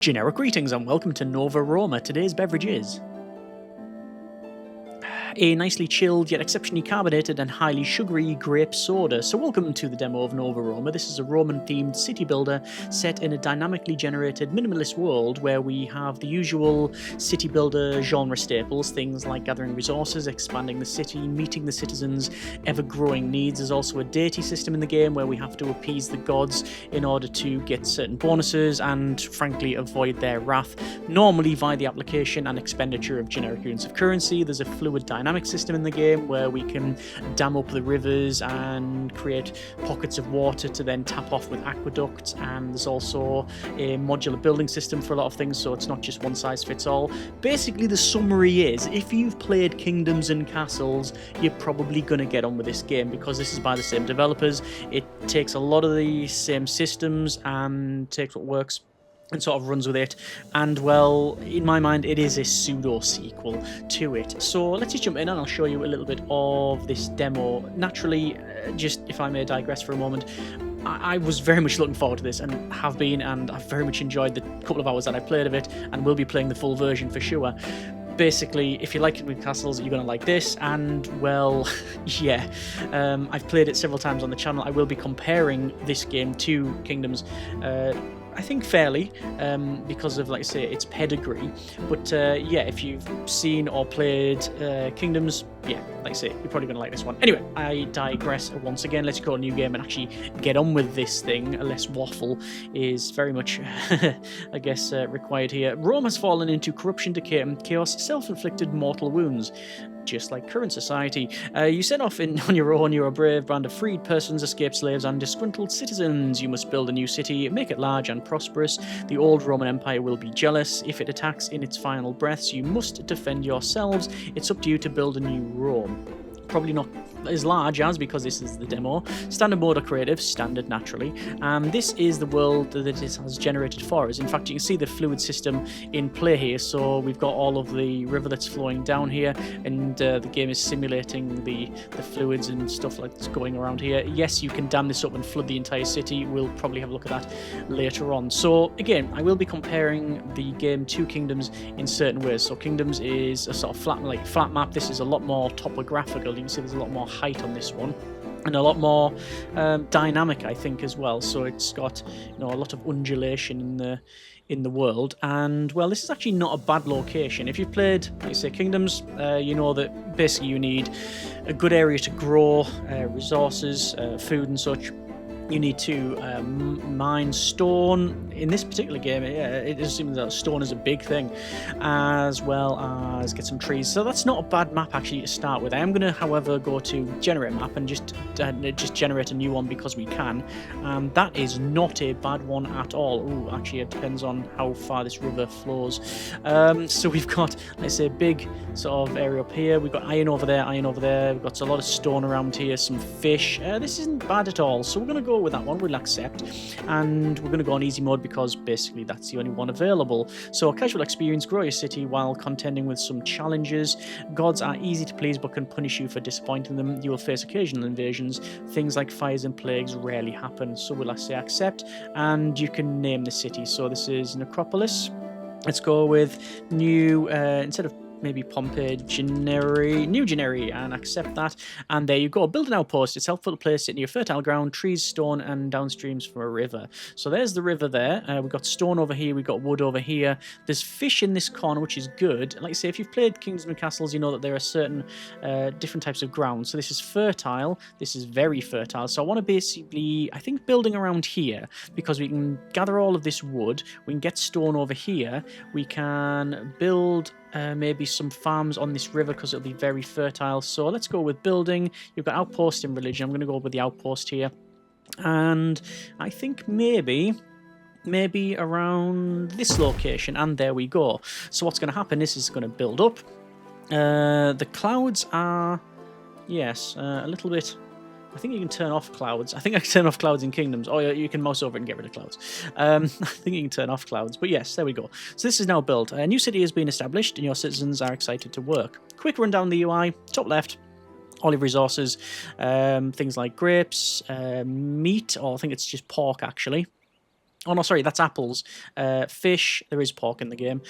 Generic greetings and welcome to Nova Roma. Today's beverage is a nicely chilled yet exceptionally carbonated and highly sugary grape soda. So welcome to the demo of Nova Roma. This is a Roman-themed city builder set in a dynamically generated minimalist world where we have the usual city builder genre staples, things like gathering resources, expanding the city, meeting the citizens' ever-growing needs. There's also a deity system in the game where we have to appease the gods in order to get certain bonuses and, frankly, avoid their wrath, normally via the application and expenditure of generic units of currency. There's a fluid dynamic system in the game where we can dam up the rivers and create pockets of water to then tap off with aqueducts, and there's also a modular building system for a lot of things, so it's not just one size fits all. Basically, the summary is, if you've played Kingdoms and Castles, you're probably going to get on with this game because this is by the same developers. It takes a lot of the same systems and takes what works and sort of runs with it, and well, in my mind, it is a pseudo-sequel to it. So let's just jump in and I'll show you a little bit of this demo. Naturally, just if I may digress for a moment, I was very much looking forward to this and have been, and I've very much enjoyed the couple of hours that I played of it and will be playing the full version for sure. Basically, if you like Kingdoms and Castles, you're going to like this, and well, yeah, I've played it several times on the channel. I will be comparing this game to Kingdoms, I think fairly, because of, like I say, its pedigree. But yeah, if you've seen or played Kingdoms, yeah, like I say, you're probably going to like this one. Anyway, I digress once again. Let's go to a new game and actually get on with this thing. Less waffle is very much, I guess, required here. Rome has fallen into corruption, decay, and chaos, self-inflicted mortal wounds. Just like current society. You set off on your own. You're a brave band of freed persons, escaped slaves, and disgruntled citizens. You must build a new city, make it large and prosperous. The old Roman Empire will be jealous. If it attacks in its final breaths, you must defend yourselves. It's up to you to build a new Rome. Probably not as large as, because this is the demo. Standard mode or creative, standard naturally. This is the world that it has generated for us. In fact, you can see the fluid system in play here. So we've got all of the river that's flowing down here, and the game is simulating the fluids and stuff like that's going around here. Yes, you can dam this up and flood the entire city. We'll probably have a look at that later on. So again, I will be comparing the game to Kingdoms in certain ways. So Kingdoms is a sort of flat map. This is a lot more topographical. You can see there's a lot more height on this one, and a lot more dynamic, I think, as well. So it's got, you know, a lot of undulation in the world, and well, this is actually not a bad location. If you've played, like I say, Kingdoms, you know that basically you need a good area to grow resources, food and such. You need to mine stone. In this particular game, it seems that stone is a big thing, as well as get some trees. So that's not a bad map actually to start with. I am going to, however, go to generate map and just generate a new one because we can. That is not a bad one at all. Ooh, actually, it depends on how far this river flows. So we've got, let's say, a big sort of area up here. We've got iron over there, iron over there. We've got a lot of stone around here, some fish. This isn't bad at all. So we're going to go with that one. We'll accept, and we're going to go on easy mode because basically that's the only one available. So casual experience, grow your city while contending with some challenges. Gods are easy to please but can punish you for disappointing them. You will face occasional invasions. Things like fires and plagues rarely happen. So we'll say accept, and you can name the city. So this is Necropolis. Let's go with new, instead of maybe Pompeii, new Generi, and accept that. And there you go. Build an outpost. It's helpful to place it near fertile ground, trees, stone, and downstreams from a river. So there's the river there. We've got stone over here. We've got wood over here. There's fish in this corner, which is good. Like I say, if you've played Kingdoms and Castles, you know that there are certain different types of ground. So this is fertile. This is very fertile. So I want to basically, I think, building around here, because we can gather all of this wood. We can get stone over here. We can build maybe some farms on this river because it'll be very fertile. So let's go with building. You've got outpost and religion. I'm going to go with the outpost here, and I think maybe around this location, and there we go. So what's going to happen, this is going to build up. The clouds are, yes, a little bit. I think you can turn off clouds. I think I can turn off clouds in Kingdoms. Oh, yeah, you can mouse over it and get rid of clouds. I think you can turn off clouds. But yes, there we go. So this is now built. A new city has been established, and your citizens are excited to work. Quick rundown the UI. Top left, olive resources, things like grapes, meat, or I think it's just pork, actually. Oh no, sorry, that's apples. Fish, there is pork in the game.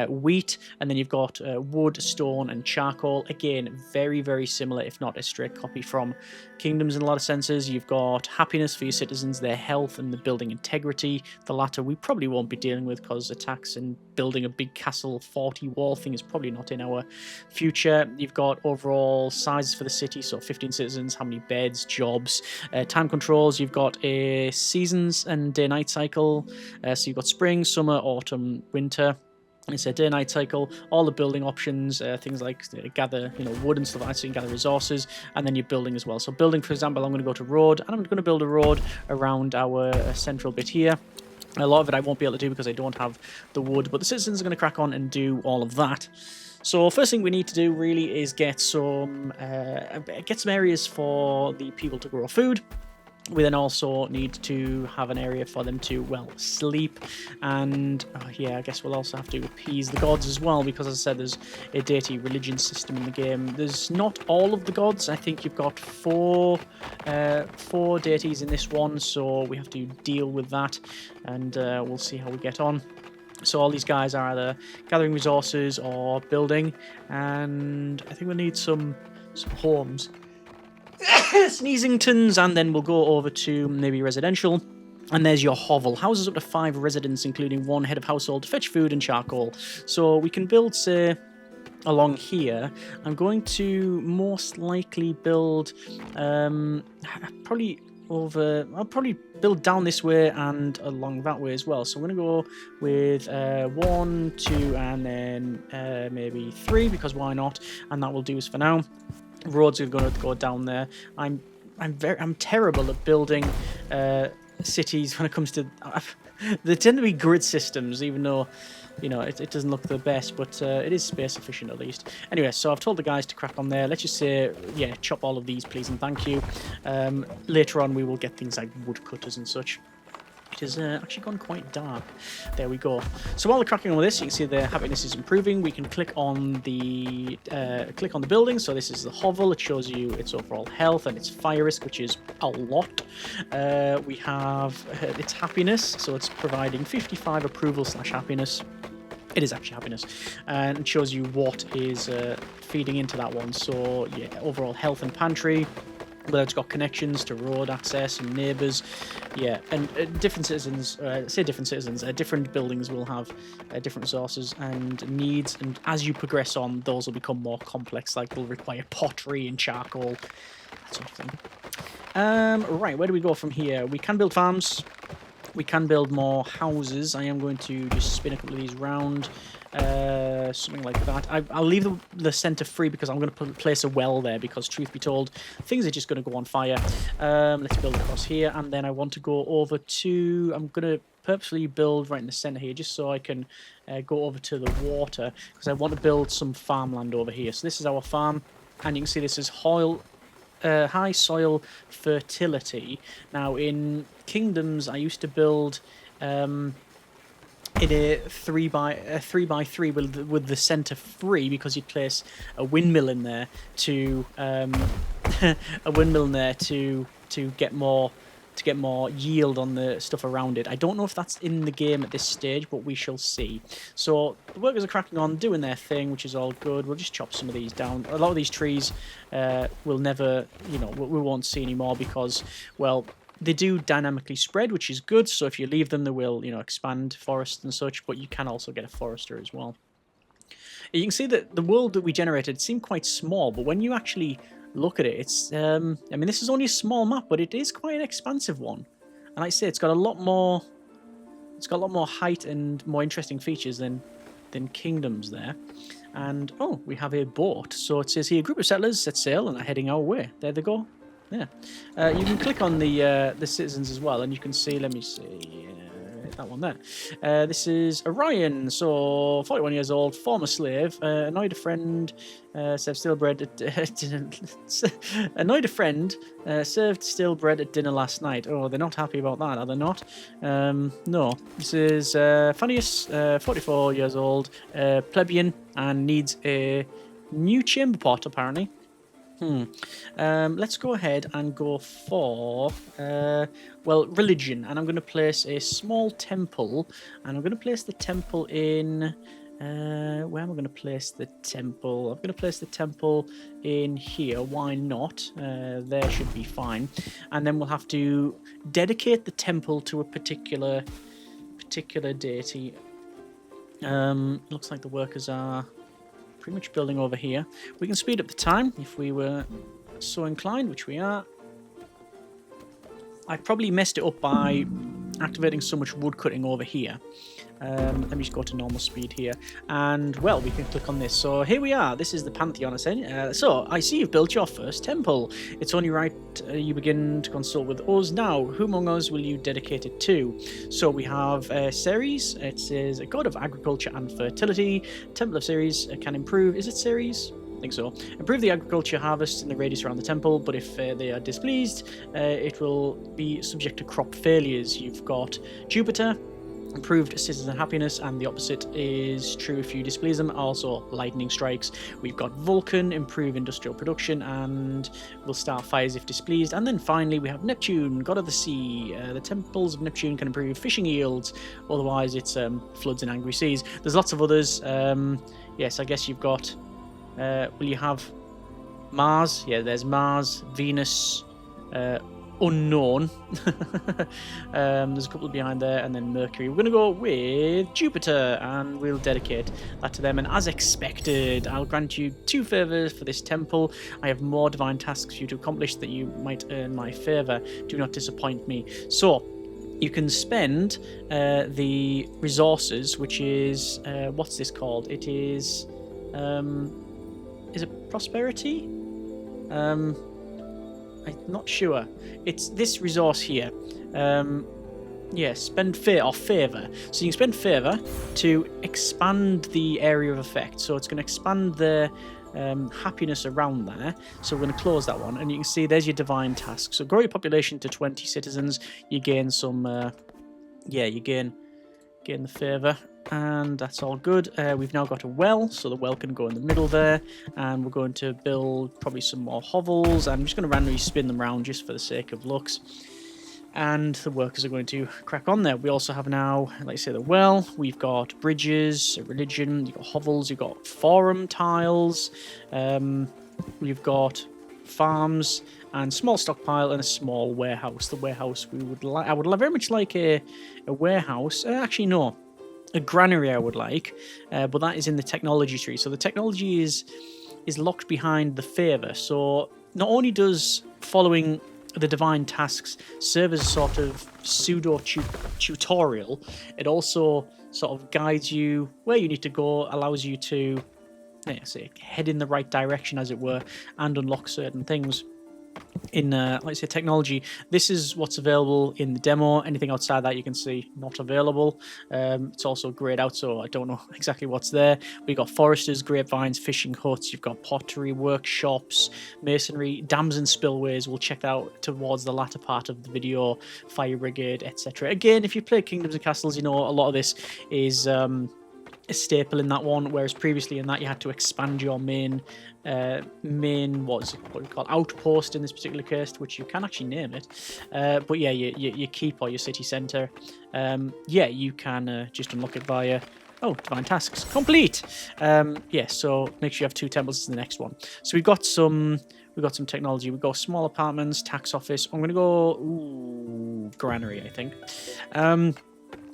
Wheat, and then you've got wood, stone, and charcoal. Again, very, very similar, if not a straight copy from Kingdoms in a lot of senses. You've got happiness for your citizens, their health, and the building integrity. The latter we probably won't be dealing with because attacks and building a big castle 40 wall thing is probably not in our future. You've got overall sizes for the city, so 15 citizens, how many beds, jobs, time controls. You've got a seasons and day-night cycle. So you've got spring, summer, autumn, winter. It's a day-night cycle. All the building options, things like gather, wood and stuff like that, so you can gather resources, and then you're building as well. So building, for example, I'm going to go to road, and I'm going to build a road around our central bit here. A lot of it I won't be able to do because I don't have the wood, but the citizens are going to crack on and do all of that. So first thing we need to do really is get some areas for the people to grow food. We then also need to have an area for them to, well, sleep. And, I guess we'll also have to appease the gods as well, because, as I said, there's a deity religion system in the game. There's not all of the gods. I think you've got four deities in this one, so we have to deal with that, and we'll see how we get on. So all these guys are either gathering resources or building, and I think we'll need some homes. Sneezingtons, and then we'll go over to maybe residential, and there's your hovel. Houses up to 5 residents, including 1 head of household to fetch food and charcoal. So we can build, say, along here. I'm going to most likely build I'll probably build down this way and along that way as well. So I'm going to go with 1, 2, and then maybe 3, because why not? And that will do us for now. Roads are going to go down there. I'm terrible at building cities when it comes to. They tend to be grid systems, even though it doesn't look the best, but it is space efficient at least. Anyway, so I've told the guys to crack on there. Let's just say, chop all of these, please, and thank you. Later on, we will get things like woodcutters and such. It has actually gone quite dark. There we go. So while we're cracking on with this, you can see the happiness is improving. We can click on the building. So this is the hovel. It shows you its overall health and its fire risk, which is a lot. We have its happiness. So it's providing 55 approval / happiness. It is actually happiness, and it shows you what is feeding into that one. So overall health and pantry. Whether it's got connections to road access and neighbours, and different citizens, different buildings will have different resources and needs, and as you progress on, those will become more complex, like they'll require pottery and charcoal, that sort of thing. Right, where do we go from here? We can build farms, we can build more houses. I am going to just spin a couple of these round. Something like that. I'll leave the centre free because I'm going to place a well there, because truth be told, things are just going to go on fire. Let's build across here, and then I want to go over to... I'm going to purposely build right in the centre here, just so I can go over to the water, because I want to build some farmland over here. So this is our farm, and you can see this is high soil fertility. Now, in Kingdoms, I used to build... in a 3x3 with the centre free, because you'd place a windmill in there to get more yield on the stuff around it. I don't know if that's in the game at this stage, but we shall see. So the workers are cracking on, doing their thing, which is all good. We'll just chop some of these down. A lot of these trees we'll never, we won't see anymore, because, well, they do dynamically spread, which is good. So if you leave them, they will, expand forests and such, but you can also get a forester as well. You can see that the world that we generated seemed quite small, but when you actually look at it, it's, this is only a small map, but it is quite an expansive one. And like I say, it's got a lot more height and more interesting features than Kingdoms there. And, we have a boat. So it says here, a group of settlers set sail and are heading our way. There they go. Yeah, you can click on the citizens as well, and you can see. Let me see that one there. This is Orion, so 41 years old, former slave. Annoyed a friend, served stale bread. Annoyed a friend, served stale bread at dinner last night. Oh, they're not happy about that, are they not? No. This is Funnius, 44 years old, plebeian, and needs a new chamber pot apparently. Let's go ahead and go for, well, religion. And I'm going to place a small temple. And I'm going to place the temple in... where am I going to place the temple? I'm going to place the temple in here. Why not? There should be fine. And then we'll have to dedicate the temple to a particular deity. Looks like the workers are pretty much building over here. We can speed up the time if we were so inclined, which we are. I probably messed it up by activating so much wood cutting over here. Let me just go to normal speed here, and well, we can click on this. So here we are. This is the Pantheon, essentially. So I see you've built your first temple. It's only right you begin to consult with us now. Who among us will you dedicate it to? So we have Ceres. It says a god of agriculture and fertility. Temple of Ceres can improve. Is it Ceres? I think so. Improve the agriculture harvest in the radius around the temple, but if they are displeased, it will be subject to crop failures. You've got Jupiter. Improved citizen happiness, and the opposite is true if you displease them. Also, lightning strikes. We've got Vulcan, improve industrial production, and will start fires if displeased. And then finally, we have Neptune, god of the sea. The temples of Neptune can improve fishing yields. Otherwise, it's floods and angry seas. There's lots of others. Yes, I guess you've got. Will you have Mars? Yeah, there's Mars, Venus. Unknown. There's a couple behind there, and then Mercury. We're going to go with Jupiter, and we'll dedicate that to them. And as expected, I'll grant you 2 favors for this temple. I have more divine tasks for you to accomplish that you might earn my favor. Do not disappoint me. So you can spend the resources, which is what's this called? It is it prosperity? I'm not sure. It's this resource here. Yeah, spend favor. So you can spend favor to expand the area of effect. So it's going to expand the happiness around there. So we're going to close that one, and you can see there's your divine task. So grow your population to 20 citizens. You gain some. You gain the favor. And that's all good. We've now got a well, so the well can go in the middle there, and we're going to build probably some more hovels. I'm just going to randomly spin them around just for the sake of looks, and the workers are going to crack on there. We also have now, like I say, the well. We've got bridges, religion, you've got hovels, you've got forum tiles, we've got farms and small stockpile and a small warehouse. The warehouse I would very much like a warehouse. Actually, no. A granary I would like, but that is in the technology tree. So the technology is locked behind the favor. So not only does following the divine tasks serve as a sort of pseudo tutorial, it also sort of guides you where you need to go, allows you to head in the right direction, as it were, and unlock certain things. In like I say, technology, this is what's available in the demo. Anything outside that you can see not available. It's also grayed out, so I don't know exactly what's there. We've got foresters, grapevines, fishing huts. You've got pottery workshops, masonry, dams and spillways. We'll check that out towards the latter part of the video. Fire brigade, etc. Again, if you play Kingdoms and Castles, you know a lot of this is a staple in that one, whereas previously in that you had to expand your main what we call outpost in this particular case, which you can actually name it. But yeah, your keep or your city centre, you can just unlock it via divine tasks complete. So make sure you have 2 temples in the next one. So we've got some technology. We've got small apartments, tax office. I'm gonna go granary, I think.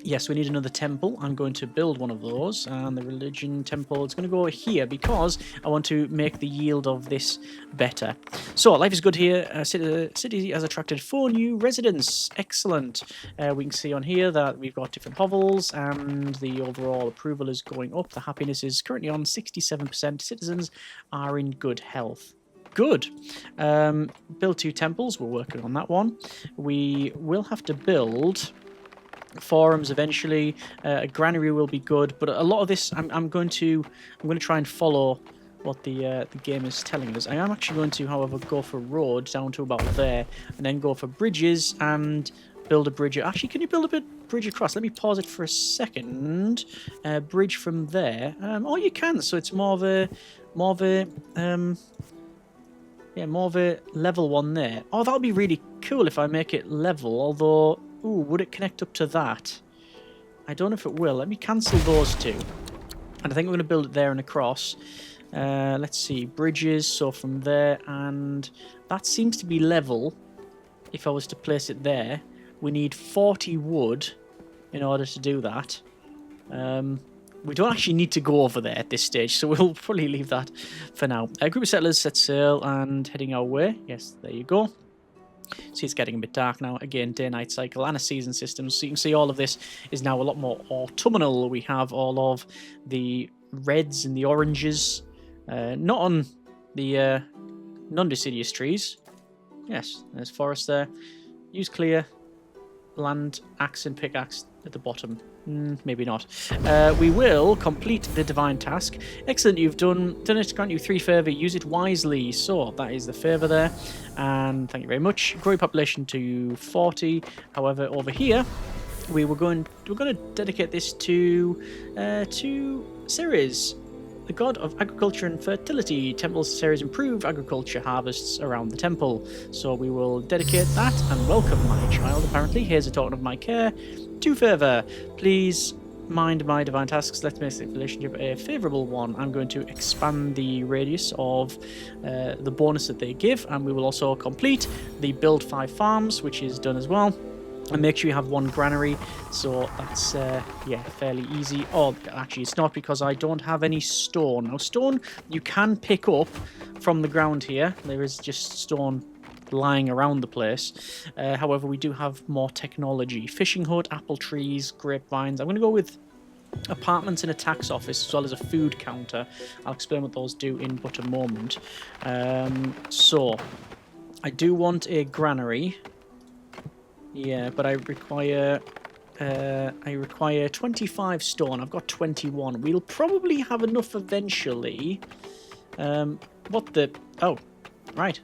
Yes, we need another temple. I'm going to build one of those, and the religion temple is going to go here because I want to make the yield of this better. So, life is good here. City has attracted 4 new residents. Excellent. We can see on here that we've got different hovels, and the overall approval is going up. The happiness is currently on 67%. Citizens are in good health. Good. Build 2 temples. We're working on that one. We will have to build forums eventually. A granary will be good, but a lot of this I'm going to try and follow what the game is telling us. I am actually going to, however, go for roads down to about there, and then go for bridges and build a bridge. Actually, can you build a bridge across? Let me pause it for a second. Bridge from there. You can. So it's more of a Yeah, more of a level one there. Oh, that would be really cool if I make it level, although... Ooh, would it connect up to that? I don't know if it will. Let me cancel those two. And I think we're going to build it there and across. Let's see. Bridges, so from there, and that seems to be level. If I was to place it there, we need 40 wood in order to do that. We don't actually need to go over there at this stage, so we'll probably leave that for now. A group of settlers set sail and heading our way. Yes, there you go. See, it's getting a bit dark now. Again, day-night cycle and a season system. So you can see all of this is now a lot more autumnal. We have all of the reds and the oranges. Not on the non-deciduous trees. Yes, there's forest there. Use clear. Land, axe and pickaxe at the bottom. Maybe not. We will complete the divine task. Excellent, you've done it. Grant you 3 favour. Use it wisely. So that is the favour there. And thank you very much. Grow your population to 40. However, over here, we're going to dedicate this to Ceres, the god of agriculture and fertility. Temples to Ceres improve agriculture harvests around the temple. So we will dedicate that and welcome my child, apparently. Here's a token of my care. 2 favour. Please mind my divine tasks. Let's make the relationship a favourable one. I'm going to expand the radius of the bonus that they give, and we will also complete the build 5 farms, which is done as well. And make sure you have 1 granary, so that's, yeah, fairly easy. Oh, actually, it's not, because I don't have any stone. Now, stone you can pick up from the ground here. There is just stone lying around the place. However, we do have more technology. Fishing hut, apple trees, grapevines. I'm going to go with apartments and a tax office, as well as a food counter. I'll explain what those do in but a moment. So, I do want a granary. Yeah, but I require 25 stone. I've got 21. We'll probably have enough eventually. What the... Oh, right.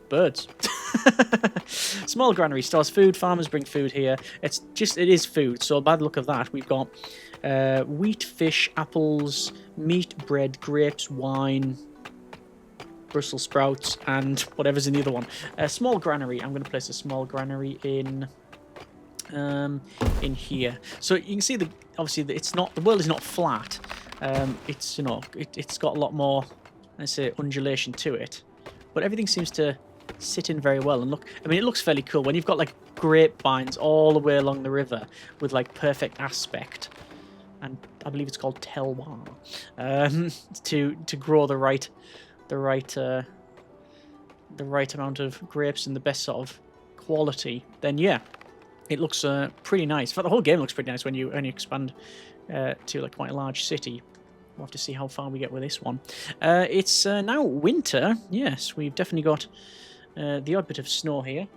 Birds. Small granary stores food. Farmers bring food here. It is food, so by the look of that, we've got wheat, fish, apples, meat, bread, grapes, wine, Brussels sprouts, and whatever's in the other one. A small granary. I'm going to place a small granary in here. So you can see obviously the world is not flat. It's it's got a lot more, let's say, undulation to it, but everything seems to sit in very well. And look, I mean, it looks fairly cool when you've got like grapevines all the way along the river with like perfect aspect, and I believe it's called terroir, to grow the right amount of grapes and the best sort of quality. Then yeah, it looks pretty nice. In fact, the whole game looks pretty nice when you expand to like quite a large city. We'll have to see how far we get with this one. It's now winter. Yes, we've definitely got the odd bit of snow here.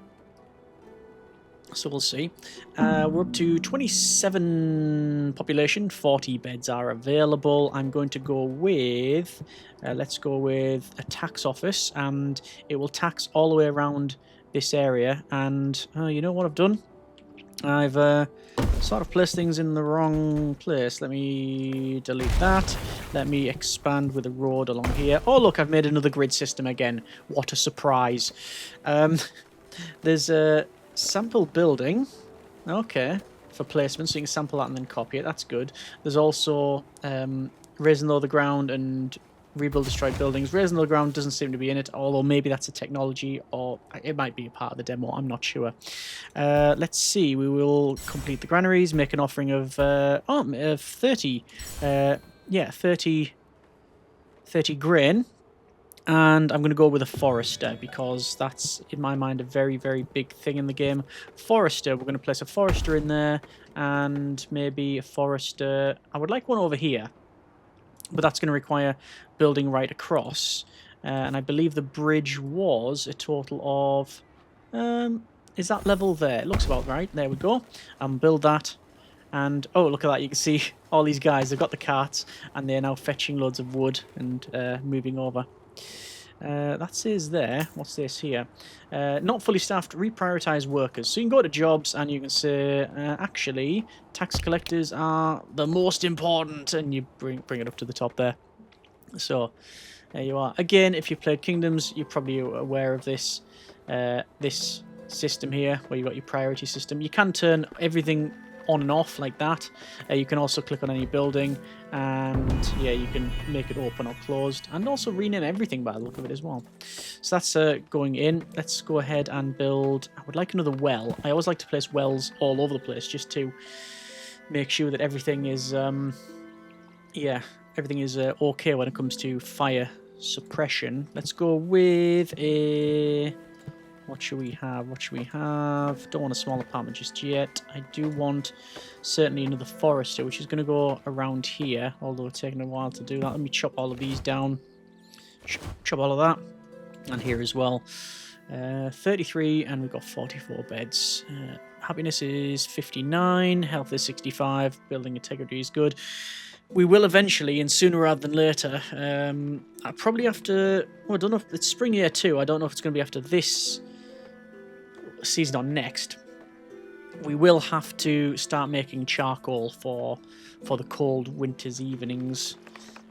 So we'll see. We're up to 27 population. 40 beds are available. I'm going to go with... let's go with a tax office. And it will tax all the way around this area. And you know what I've done? I've sort of placed things in the wrong place. Let me delete that. Let me expand with a road along here. Oh, look, I've made another grid system again. What a surprise. There's a sample building. Okay, for placement, so you can sample that and then copy it. That's good. There's also raise and lower the ground and rebuild destroyed buildings. Raise and lower the ground doesn't seem to be in it, although maybe that's a technology, or it might be a part of the demo. I'm not sure. Let's see. We will complete the granaries, make an offering of 30. Yeah, 30 grain. And I'm going to go with a forester, because that's, in my mind, a very, very big thing in the game. Forester, we're going to place a forester in there, and maybe a forester... I would like one over here, but that's going to require building right across. And I believe the bridge was a total of... is that level there? It looks about right. There we go. Build that. And, oh, look at that. You can see all these guys. They've got the carts, and they're now fetching loads of wood and moving over. That says there. What's this here? Not fully staffed. Reprioritize workers. So you can go to jobs and you can say, actually, tax collectors are the most important, and you bring it up to the top there. So There you are. Again, if you've played Kingdoms, you're probably aware of this this system here, where you've got your priority system. You can turn everything on and off like that. You can also click on any building, and yeah, you can make it open or closed, and also rename everything by the look of it as well. So that's going in. Let's go ahead and build. I would like another well. I always like to place wells all over the place, just to make sure that everything is everything is okay when it comes to fire suppression. Let's go with a... What should we have? What should we have? Don't want a small apartment just yet. I do want certainly another forester, which is going to go around here, although it's taking a while to do that. Let me chop all of these down. Chop all of that. And here as well. 33, and we've got 44 beds. Happiness is 59, health is 65, building integrity is good. We will eventually, and sooner rather than later, I probably have to... Well, I don't know if it's spring year 2. I don't know if it's going to be after this season or next. We will have to start making charcoal for the cold winter's evenings.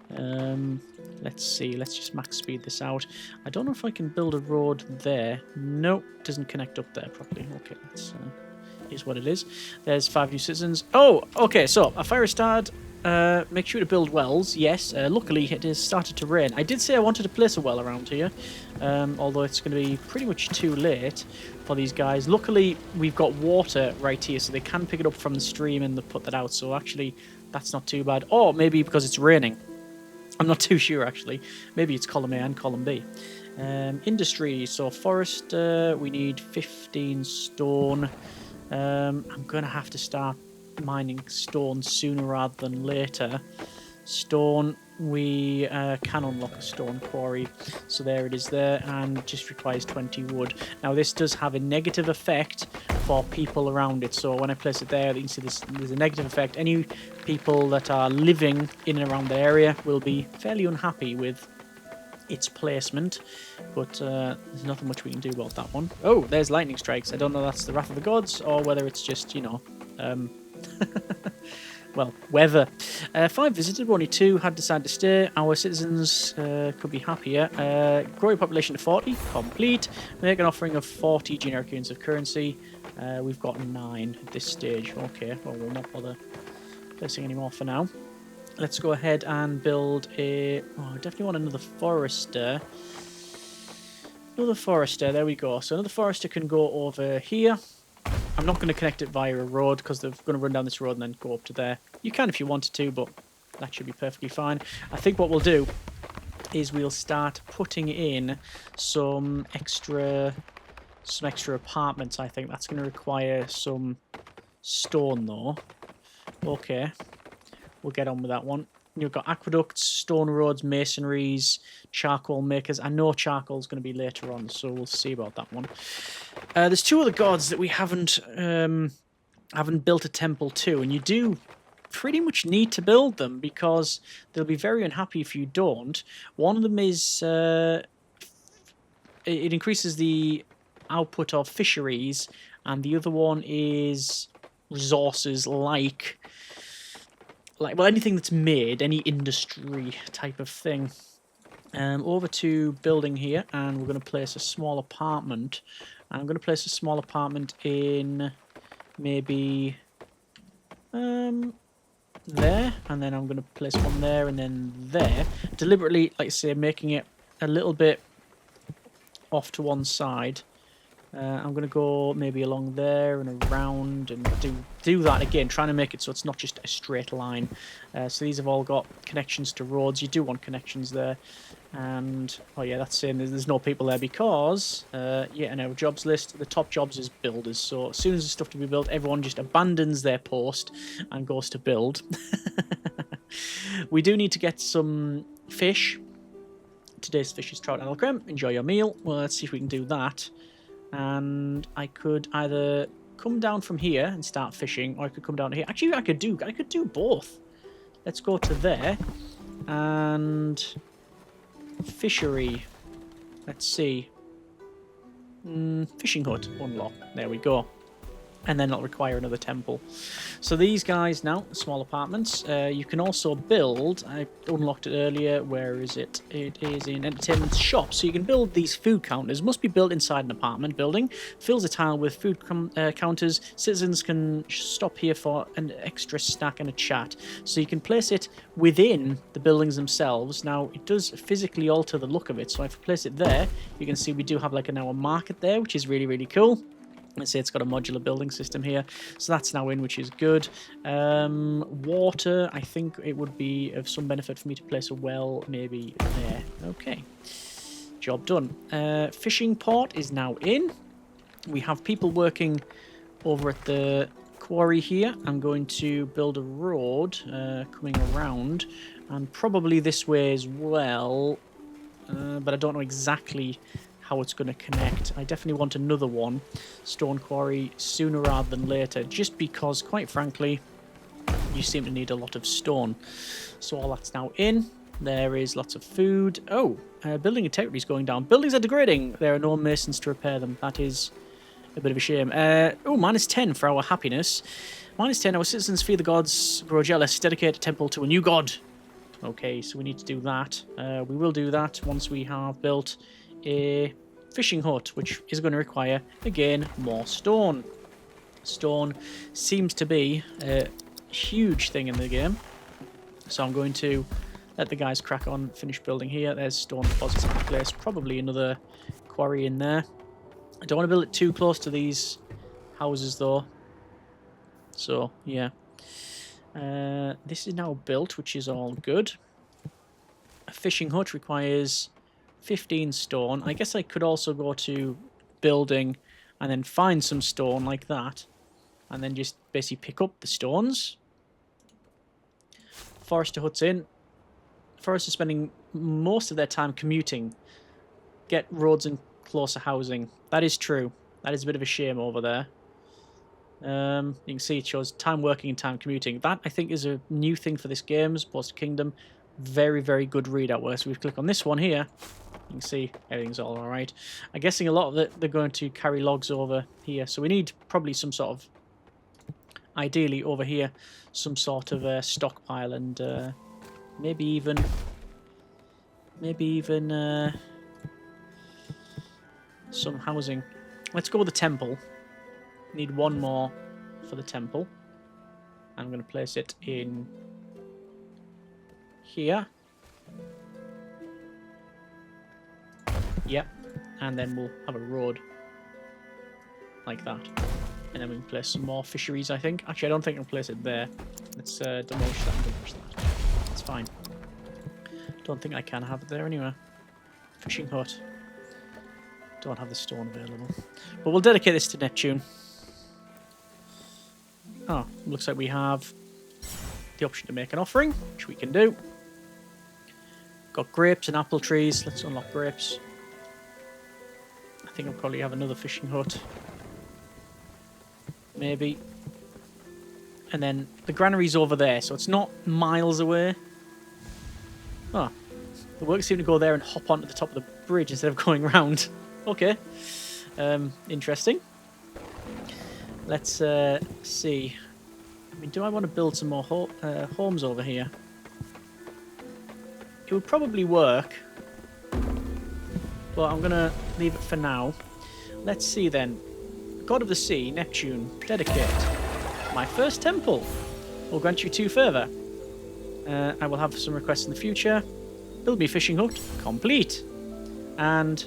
Let's see. Let's just max speed this out. I don't know if I can build a road there. Nope, doesn't connect up there properly. Okay, that's is what it is. There's 5 new citizens. Oh, okay. So a fire started. Make sure to build wells. Yes, luckily it has started to rain. I did say I wanted to place a well around here, although it's going to be pretty much too late for these guys. Luckily, we've got water right here, so they can pick it up from the stream and put that out. So actually, that's not too bad. Or maybe because it's raining. I'm not too sure, actually. Maybe it's column A and column B. Industry. So forest, we need 15 stone. I'm going to have to start mining stone sooner rather than later. Stone, we can unlock a stone quarry, so there it is there, and just requires 20 wood. Now this does have a negative effect for people around it, so when I place it there, you can see there's a negative effect. Any people that are living in and around the area will be fairly unhappy with its placement, but there's nothing much we can do about that one. Oh, there's lightning strikes. I don't know if that's the wrath of the gods or whether it's just, you know, well, weather. 5 visited, only 2 had decided to stay. Our citizens could be happier. Grow your population to 40, complete. Make an offering of 40 generic units of currency. We've got 9 at this stage. Okay, well, we'll not bother placing any more for now. Let's go ahead and build a... Oh, I definitely want another forester. Another forester, there we go. So another forester can go over here. I'm not going to connect it via a road because they're going to run down this road and then go up to there. You can if you wanted to, but that should be perfectly fine. I think what we'll do is we'll start putting in some extra apartments. I think that's going to require some stone though. Okay, we'll get on with that one. You've got aqueducts, stone roads, masonries, charcoal makers. I know charcoal's going to be later on, so we'll see about that one. There's 2 other gods that we haven't built a temple to, and you do pretty much need to build them because they'll be very unhappy if you don't. One of them is it increases the output of fisheries, and the other one is resources like well, anything that's made, any industry type of thing. Over to building here, and we're going to place a small apartment. I'm going to place a small apartment in maybe there, and then I'm going to place one there and then there. Deliberately, like I say, making it a little bit off to one side. I'm going to go maybe along there and around and do that again, trying to make it so it's not just a straight line. So these have all got connections to roads. You do want connections there. And, oh yeah, that's saying there's no people there because, yeah, in our jobs list, the top jobs is builders. So as soon as there's stuff to be built, everyone just abandons their post and goes to build. We do need to get some fish. Today's fish is trout and creme. Enjoy your meal. Well, let's see if we can do that. And I could either come down from here and start fishing, or I could come down here. Actually, I could do both. Let's go to there and fishery. Let's see. Fishing hut unlock. There we go. and then it'll require another temple. So these guys now, small apartments. You can also build, I unlocked it earlier, where is it? It is in entertainment shop. So you can build these food counters, must be built inside an apartment building, fills a tile with food counters. Citizens can stop here for an extra snack and a chat. So you can place it within the buildings themselves. Now it does physically alter the look of it. So if I place it there, you can see we do have like an hour market there, which is really, really cool. Let's say it's got a modular building system here, so that's now in, which is good. Water, I think it would be of some benefit for me to place a well maybe there. Okay, job done. Fishing port is now in. We have people working over at the quarry here. I'm going to build a road coming around, and probably this way as well, but I don't know exactly how it's going to connect. I definitely want another one, stone quarry, sooner rather than later, just because, quite frankly, you seem to need a lot of stone. So all that's now in. There is lots of food. Oh, building integrity is going down. Buildings are degrading. There are no masons to repair them. That is a bit of a shame. Oh, -10 for our happiness. -10, our citizens fear the gods, grow jealous, dedicate a temple to a new god. Okay, so we need to do that. We will do that once we have built a fishing hut, which is going to require, again, more stone. Stone seems to be a huge thing in the game, so I'm going to let the guys crack on, finish building here. There's stone deposits in place, probably another quarry in there. I don't want to build it too close to these houses though, so yeah. This is now built, which is all good. A fishing hut requires 15 stone. I guess I could also go to building and then find some stone like that, and then just basically pick up the stones. Forester huts in. Foresters spending most of their time commuting. Get roads and closer housing. That is true. That is a bit of a shame over there. You can see it shows time working and time commuting. That, I think, is a new thing for this game, as opposed to Kingdom. Very, very good readout where. So we click on this one here. You can see everything's all alright. I'm guessing a lot of it, they're going to carry logs over here. So we need probably some sort of, ideally over here, some sort of stockpile, and maybe even some housing. Let's go with the temple. Need one more for the temple. I'm going to place it in here. Yep. And then we'll have a road like that. And then we can place some more fisheries, I think. Actually, I don't think I'll place it there. Let's demolish that and demolish that. That's fine. Don't think I can have it there anyway. Fishing hut. Don't have the stone available. But we'll dedicate this to Neptune. Oh, looks like we have the option to make an offering, which we can do. Got grapes and apple trees. Let's unlock grapes. I think I'll probably have another fishing hut. Maybe. And then the granary's over there, so it's not miles away. Oh, the workers seem to go there and hop onto the top of the bridge instead of going round. Okay. Interesting. Let's see. I mean, do I want to build some more homes over here? It would probably work, but I'm going to leave it for now. Let's see then. God of the Sea, Neptune, dedicate. My first temple. Will grant you 2 further. I will have some requests in the future. Build me a fishing hut. Complete. And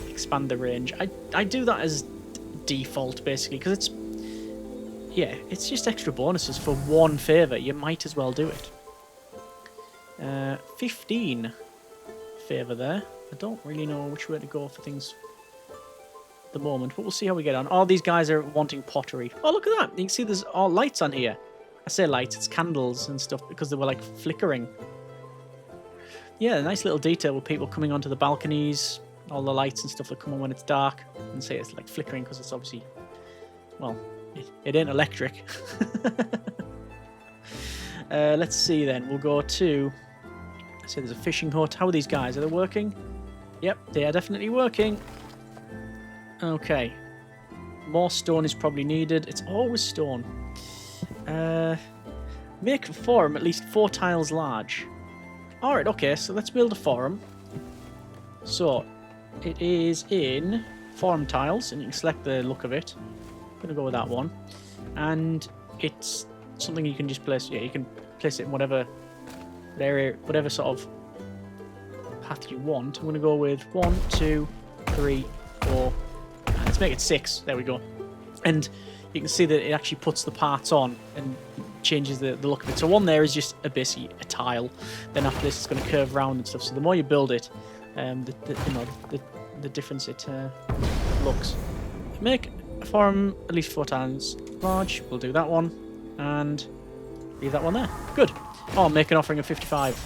expand the range. I do that as default, basically, because it's... Yeah, it's just extra bonuses for 1 favour. You might as well do it. 15 favour there. I don't really know which way to go for things at the moment, but we'll see how we get on. All these guys are wanting pottery. Oh, look at that. You can see there's all lights on here. I say lights, it's candles and stuff, because they were like flickering. Yeah, a nice little detail with people coming onto the balconies, all the lights and stuff that come on when it's dark, and say it's like flickering because it's obviously, well, it ain't electric. Let's see then. We'll go to... So there's a fishing hut. How are these guys? Are they working? Yep, they are definitely working. Okay. More stone is probably needed. It's always stone. Make a forum at least 4 tiles large. Alright, okay, so let's build a forum. So, it is in forum tiles, and you can select the look of it. I'm going to go with that one. And it's something you can just place, yeah, you can place it in whatever area, whatever sort of path you want. I'm going to go with 1, 2, 3, 4, and let's make it 6. There we go. And you can see that it actually puts the parts on and changes the look of it. So one there is just basically a tile. Then after this, it's going to curve around and stuff. So the more you build it, the difference it looks. Make a forum at least 4 times large. We'll do that one, and leave that one there. Good. Oh, make an offering of 55.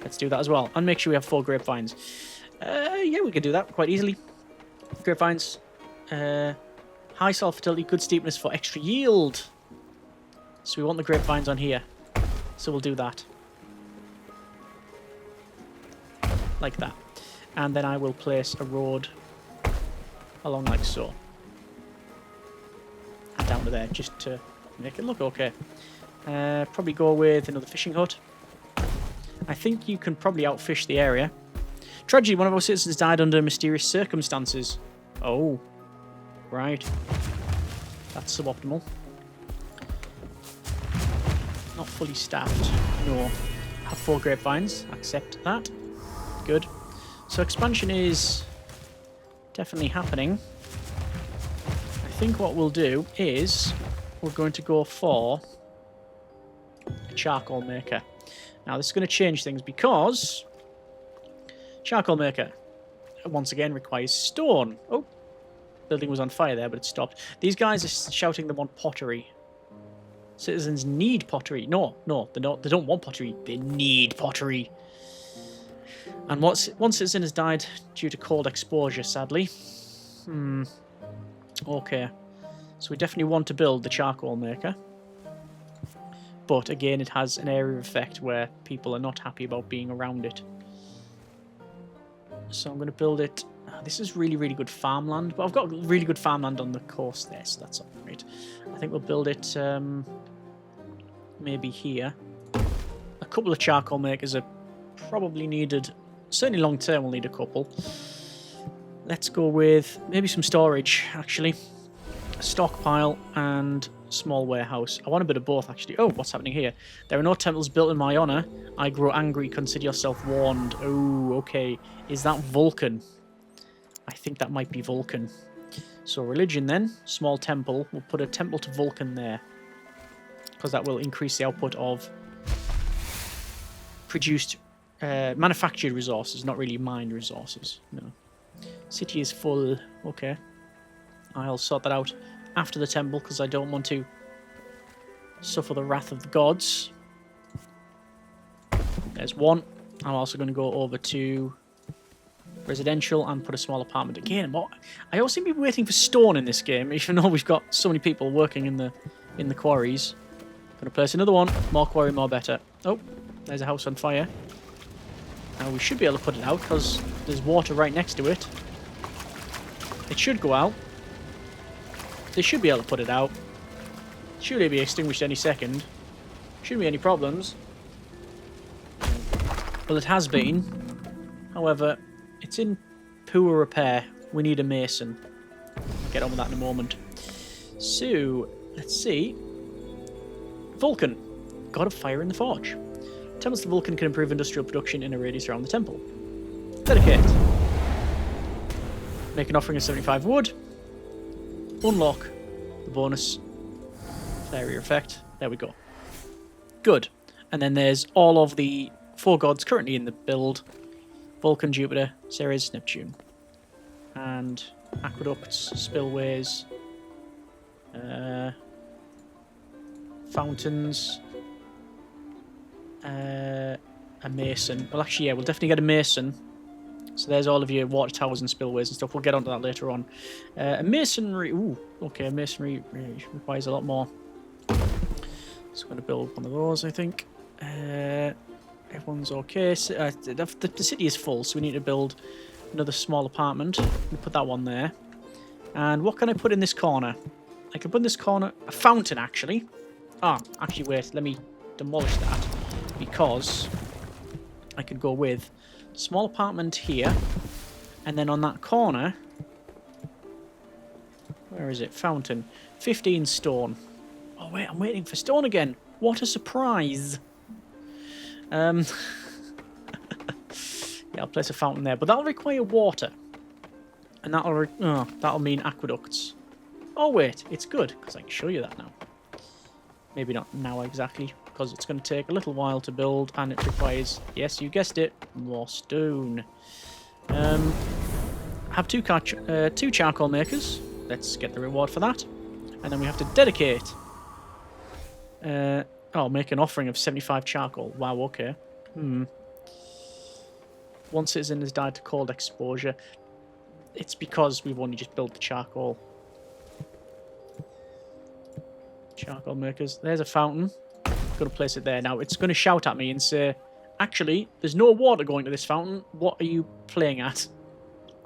Let's do that as well, and make sure we have 4 grapevines. Yeah, we can do that quite easily. Grapevines. High soil fertility, good steepness for extra yield. So we want the grapevines on here. So we'll do that. Like that. And then I will place a road along like so. And down to there, just to make it look okay. Probably go with another fishing hut. I think you can probably outfish the area. Tragedy, one of our citizens died under mysterious circumstances. Oh. Right. That's suboptimal. Not fully staffed. No. Have 4 grapevines. Accept that. Good. So expansion is definitely happening. I think what we'll do is we're going to go for a charcoal maker. Now this is going to change things because charcoal maker once again requires stone. Oh. Building was on fire there, but it stopped. These guys are shouting they want pottery. Citizens need pottery. No, they don't want pottery. They need pottery. And one citizen has died due to cold exposure, sadly. Okay. So we definitely want to build the charcoal maker. But again, it has an area of effect where people are not happy about being around it. So I'm going to build it. This is really, really good farmland, but I've got really good farmland on the coast there, so that's all right. I think we'll build it maybe here. A couple of charcoal makers are probably needed. Certainly long term we'll need a couple. Let's go with maybe some storage, actually. A stockpile and small warehouse. I want a bit of both, actually. Oh, what's happening here? There are no temples built in my honour. I grow angry. Consider yourself warned. Oh, okay. Is that Vulcan? I think that might be Vulcan. So religion then, small temple. We'll put a temple to Vulcan there. Because that will increase the output of produced, manufactured resources, not really mined resources. No. City is full. Okay. I'll sort that out after the temple because I don't want to suffer the wrath of the gods. There's one. I'm also going to go over to residential and put a small apartment again. I always seem to be waiting for stone in this game, even though we've got so many people working in the quarries. Gonna place another one. More quarry, more better. Oh, there's a house on fire. Now we should be able to put it out because there's water right next to it. It should go out. They should be able to put it out. Should be extinguished any second. Shouldn't be any problems. Well, it has been. However, it's in poor repair. We need a mason. I'll get on with that in a moment. So, let's see. Vulcan. God of fire in the forge. Temples to Vulcan can improve industrial production in a radius around the temple. Dedicate. Make an offering of 75 wood. Unlock the bonus area effect. There we go. Good. And then there's all of the 4 gods currently in the build. Vulcan, Jupiter, Ceres, Neptune. And aqueducts, spillways, fountains, a mason. Well, actually, yeah, we'll definitely get a mason. So there's all of your water towers and spillways and stuff. We'll get onto that later on. A masonry... Ooh, okay, masonry requires a lot more. So I'm going to build one of those, I think. Everyone's okay. So, the city is full, so we need to build another small apartment. We'll put that one there. And what can I put in this corner? I can put in this corner a fountain, actually. Ah, actually, wait. Let me demolish that because I could go with small apartment here, and then on that corner, where is it? Fountain. 15 stone. Oh, wait, I'm waiting for stone again. What a surprise. Yeah, I'll place a fountain there, but that'll require water. And that'll mean aqueducts. Oh, wait, it's good, because I can show you that now. Maybe not now exactly, because it's going to take a little while to build, and it requires, yes, you guessed it, more stone. Have two charcoal makers. Let's get the reward for that. And then we have to dedicate. Make an offering of 75 charcoal. Wow, okay. One citizen has died to cold exposure. It's because we've only just built the charcoal. Charcoal makers. There's a fountain. Going to place it there. Now, it's going to shout at me and say, actually, there's no water going to this fountain. What are you playing at?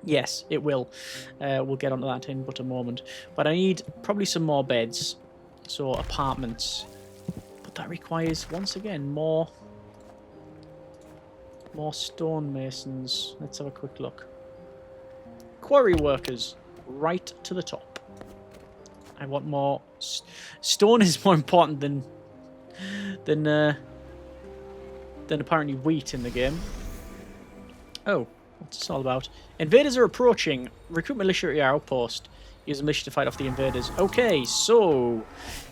Yes, it will. We'll get onto that in but a moment. But I need probably some more beds. So, apartments. But that requires, once again, more stonemasons. Let's have a quick look. Quarry workers. Right to the top. I want more... Stone is more important than apparently wheat in the game. Oh, what's this all about? Invaders are approaching. Recruit militia at your outpost. Use the militia to fight off the invaders. Okay, so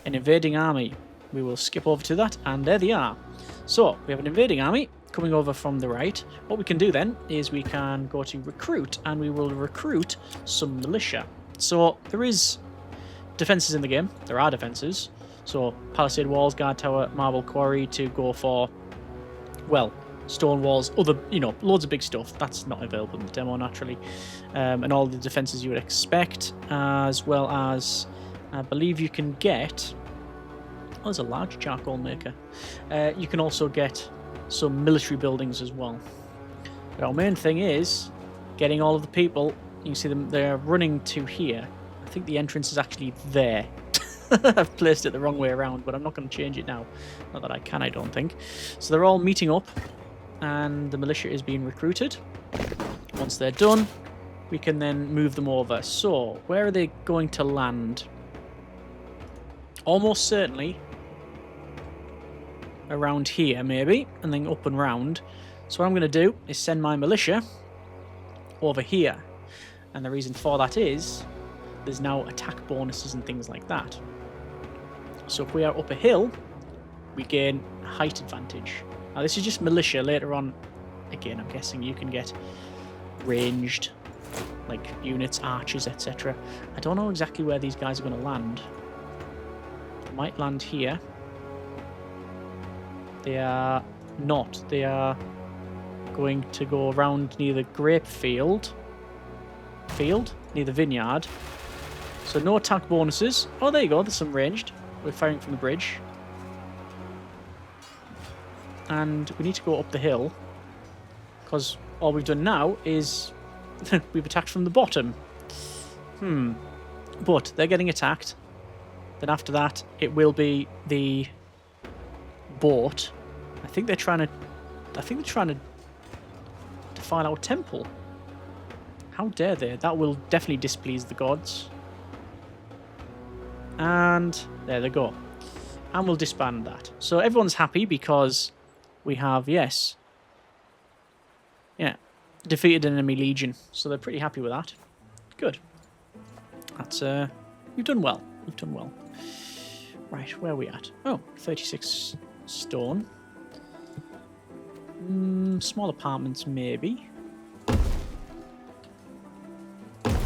an invading army. We will skip over to that, and there they are. So we have an invading army coming over from the right. What we can do then is we can go to recruit, and we will recruit some militia. So there is defenses in the game. There are defenses. So palisade walls, guard tower, marble quarry to go for, well, stone walls, other, loads of big stuff. That's not available in the demo, naturally. And all the defenses you would expect, as well as, I believe you can get, oh, there's a large charcoal maker. You can also get some military buildings as well. But our main thing is getting all of the people. You can see them, they're running to here. I think the entrance is actually there. I've placed it the wrong way around, but I'm not going to change it now. Not that I can, I don't think. So they're all meeting up, and the militia is being recruited. Once they're done, we can then move them over. So, where are they going to land? Almost certainly around here, maybe, and then up and round. So what I'm going to do is send my militia over here. And the reason for that is there's now attack bonuses and things like that. So if we are up a hill, we gain height advantage. Now this is just militia. Later on, again, I'm guessing you can get ranged, like units, archers, etc. I don't know exactly where these guys are going to land. They might land here. They are not. They are going to go around near the grape field. Near the vineyard. So no attack bonuses. Oh, there you go. There's some ranged. We're firing from the bridge. And we need to go up the hill. Because all we've done now is we've attacked from the bottom. But they're getting attacked. Then after that, it will be the boat. I think they're trying to defile our temple. How dare they? That will definitely displease the gods. And there they go. And we'll disband that. So everyone's happy because we have, yes, defeated an enemy legion. So they're pretty happy with that. Good. That's, you've done well. You've done well. Right, where are we at? Oh, 36 stone. Small apartments, maybe. There's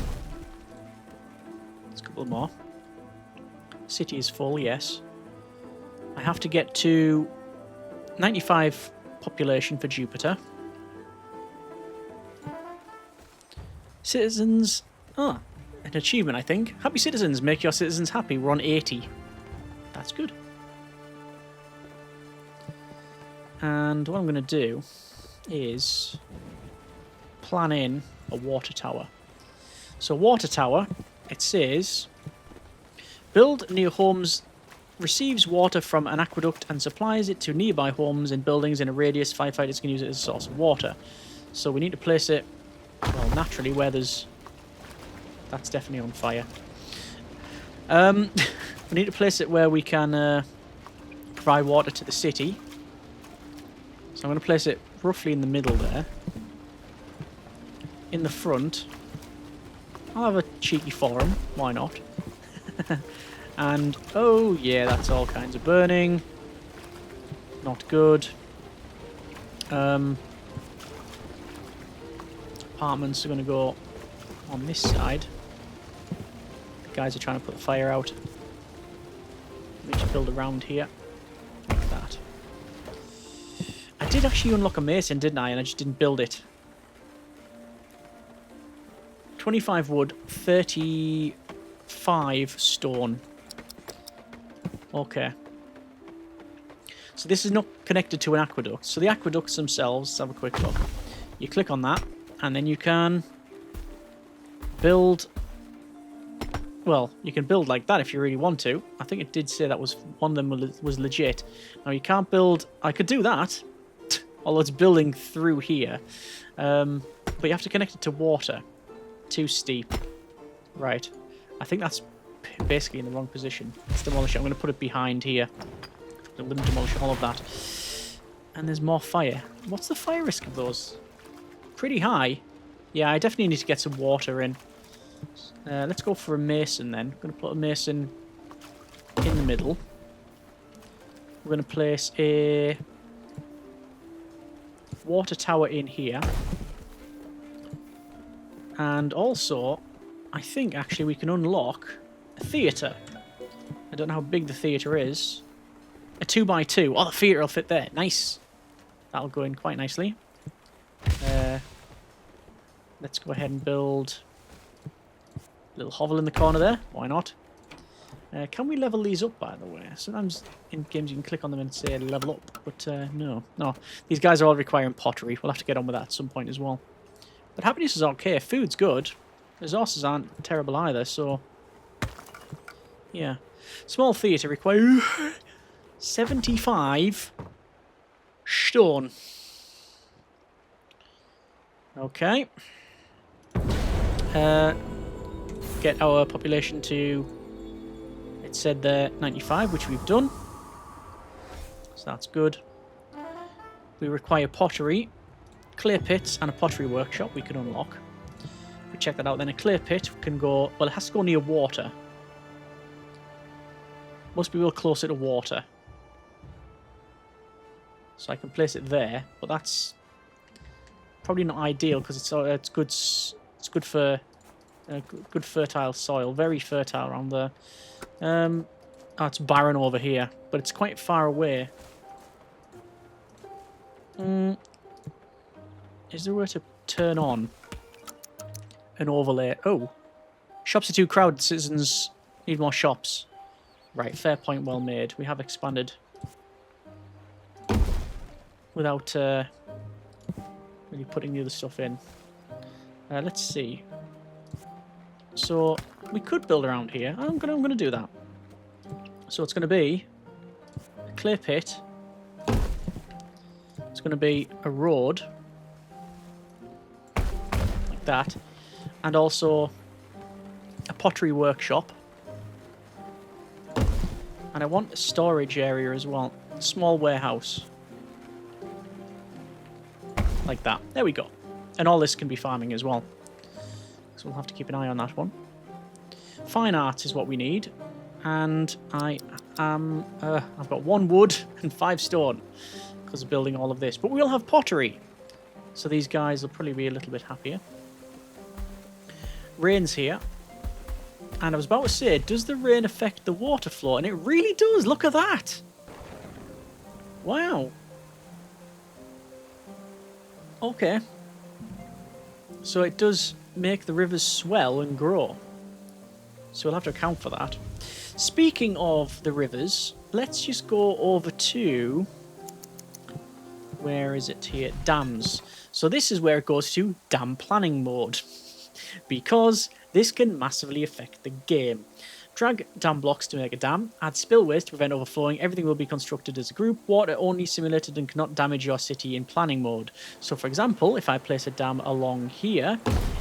a couple more. City is full, yes. I have to get to 95 population for Jupiter. Citizens... an achievement, I think. Happy citizens. Make your citizens happy. We're on 80. That's good. And what I'm going to do is plan in a water tower. So water tower it says, build near homes, receives water from an aqueduct and supplies it to nearby homes and buildings in a radius. Firefighters can use it as a source of water. So we need to place it, well, naturally, where there's... That's definitely on fire. We need to place it where we can provide water to the city. So I'm going to place it roughly in the middle there. In the front, I'll have a cheeky forum. Why not? And, oh yeah, that's all kinds of burning. Not good. Apartments are going to go on this side. The guys are trying to put the fire out. Let me just build around here. Like that. I did actually unlock a mason, didn't I? And I just didn't build it. 25 wood, 35 stone. Okay. So this is not connected to an aqueduct. So the aqueducts themselves, let's have a quick look. You click on that, and then you can build... Well, you can build like that if you really want to. I think it did say that was one of them was legit. Now, you can't build... I could do that, although it's building through here. But you have to connect it to water. Too steep. Right. I think that's basically in the wrong position. Let's demolish it. I'm going to put it behind here. I'm going to demolish all of that. And there's more fire. What's the fire risk of those? Pretty high. Yeah, I definitely need to get some water in. Let's go for a mason then. I'm going to put a mason in the middle. We're going to place a water tower in here. And also, I think actually we can unlock a theatre. I don't know how big the theatre is. A 2x2. Oh, the theatre will fit there. Nice. That'll go in quite nicely. Let's go ahead and build a little hovel in the corner there. Why not? Can we level these up, by the way? Sometimes in games you can click on them and say level up, but no. No. These guys are all requiring pottery. We'll have to get on with that at some point as well. But happiness is okay. Food's good. Resources aren't terrible either, so... Yeah. Small theatre requires 75 stone. Okay. Get our population to... It said there 95, which we've done. So that's good. We require pottery. Clay pits and a pottery workshop we can unlock. If we check that out, then a clay pit can go... Well, it has to go near water. Must be real closer to water. So I can place it there, but that's probably not ideal because it's good. It's good for good fertile soil, very fertile around there. Oh, it's barren over here, but it's quite far away. Is there a way to turn on an overlay? Oh, shops are too crowded. Citizens need more shops. Right, fair point, well made. We have expanded without really putting the other stuff in. Let's see. So we could build around here. I'm gonna do that. So it's gonna be a clay pit. It's gonna be a road. That, and also a pottery workshop, and I want a storage area as well, a small warehouse like that. There we go. And all this can be farming as well, so we'll have to keep an eye on that one. Fine arts is what we need, and I am I've got 1 wood and 5 stone because of building all of this, but we'll have pottery, so these guys will probably be a little bit happier. Rain's here, and I was about to say, does the rain affect the water flow? And it really does. Look at that. Wow. Okay. So it does make the rivers swell and grow. So we'll have to account for that. Speaking of the rivers, let's just go over to... Where is it here? Dams. So this is where it goes to dam planning mode. because this can massively affect the game. Drag dam blocks to make a dam. Add spillways to prevent overflowing. Everything will be constructed as a group. Water only simulated and cannot damage your city in planning mode. So, for example, if I place a dam along here,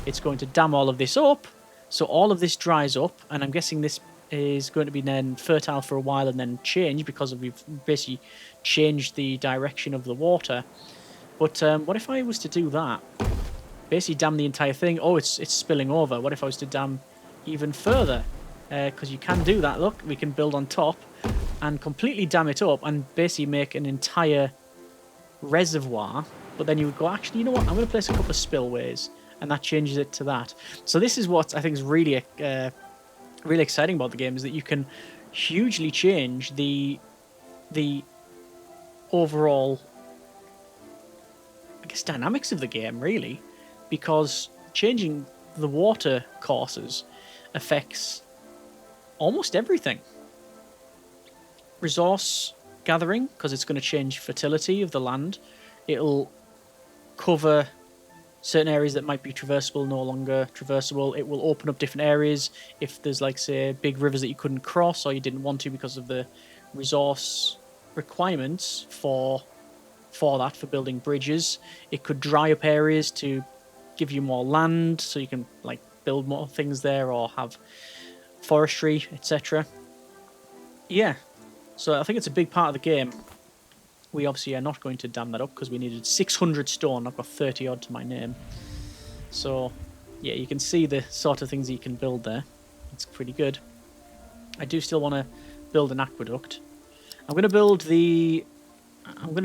it's going to dam all of this up. So all of this dries up, and I'm guessing this is going to be then fertile for a while and then change because we've basically changed the direction of the water. But what if I was to do that? Basically dam the entire thing. Oh, it's spilling over. What if I was to dam even further? Because you can do that. Look, we can build on top and completely dam it up and basically make an entire reservoir. But then you would go, actually, you know what? I'm going to place a couple of spillways, and that changes it to that. So this is what I think is really really exciting about the game, is that you can hugely change the overall, I guess, dynamics of the game, really, because changing the water courses affects almost everything. Resource gathering, because it's going to change fertility of the land. It'll cover certain areas that might be traversable, no longer traversable. It will open up different areas if there's, like, say, big rivers that you couldn't cross or you didn't want to because of the resource requirements for that, for building bridges. It could dry up areas to give you more land so you can, like, build more things there or have forestry, etc. Yeah, so I think it's a big part of the game. We obviously are not going to dam that up because we needed 600 stone. I've got 30 odd to my name. So, yeah, you can see the sort of things you can build there. It's pretty good. I do still want to build an aqueduct. I'm going to